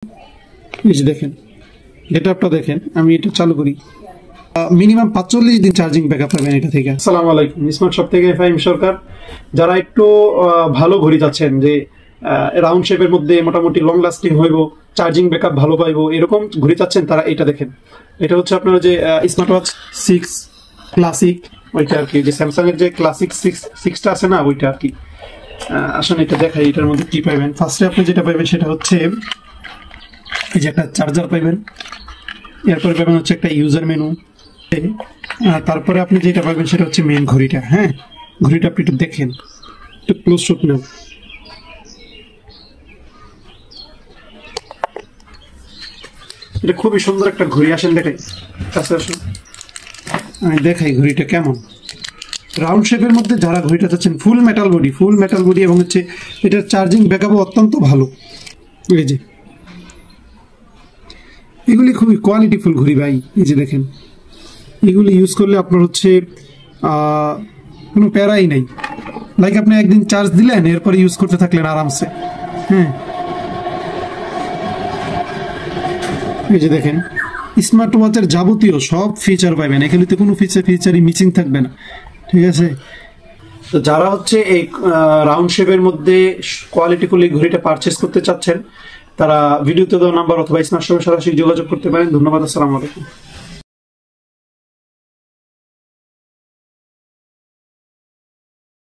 এই যে দেখেন, গেটআপটা দেখেন। আমি এটা চালু করি, মিনিমাম 45 দিন চার্জিং ব্যাকআপ পাবেন এটা থেকে। আসসালামু আলাইকুম, স্মার্ট শপ থেকে ফাহিম সরকার। যারা একটু ভালো ঘড়ি চাচ্ছেন, যে রাউন্ড শেপের মধ্যে মোটামুটি লং লাস্টিং হইব, চার্জিং ব্যাকআপ ভালো পাইবো, এরকম ঘড়ি চাচ্ছেন, তারা এটা দেখেন। এটা হচ্ছে আপনার যে স্মার্ট ওয়াচ 6 ক্লাসিক, ওইটা আর কি, যে স্যামসাং এর যে ক্লাসিক 6টা আছে না, ওইটা আর কি। আসলে এটা দেখাই, এটার মধ্যে কি পাইবেন। ফার্স্টে আপনি যেটা পাইবেন সেটা হচ্ছে এই যে একটা চার্জার পাইবেন, এরপরে পাবেন হচ্ছে একটা ইউজার মেনু, তারপরে আপনি যেটা পাবেন সেটা হচ্ছে মেন ঘড়িটা। হ্যাঁ, ঘড়িটা আপনি একটু দেখেন, একটু ক্লোজ শট নেন। এটা খুবই সুন্দর একটা ঘড়ি। আসেন দেখাই, কাছে আসুন, আমি দেখাই ঘড়িটা কেমন। রাউন্ড শেপের মধ্যে যারা ঘড়িটা চাচ্ছেন, ফুল মেটাল বডি এবং হচ্ছে এটার চার্জিং ব্যাকআপও অত্যন্ত ভালো। এই যে এগুলি খুবই কোয়ালিটিফুল ঘড়ি ভাই। এই যে দেখেন, এগুলি ইউজ করলে আপনার হচ্ছে কোনো প্যারাই নেই। লাইক আপনি একদিন চার্জ দিলেন, এরপরে ইউজ করতে থাকলেন আরামসে। হ্যাঁ, এই যে দেখেন, স্মার্ট ওয়াচের যাবতীয় সব ফিচার পাবেন, এখানে কোনো ফিচারই মিসিং থাকবে না। ঠিক আছে, তো যারা হচ্ছে এই রাউন্ড শেপের মধ্যে কোয়ালিটিফুল এই ঘড়িটা পারচেস করতে চাচ্ছেন, তারা ভিডিওতে দেওয়া নাম্বার অথবা স্মার্ট শপে সরাসরি যোগাযোগ করতে পারেন। ধন্যবাদ, আসসালামু আলাইকুম।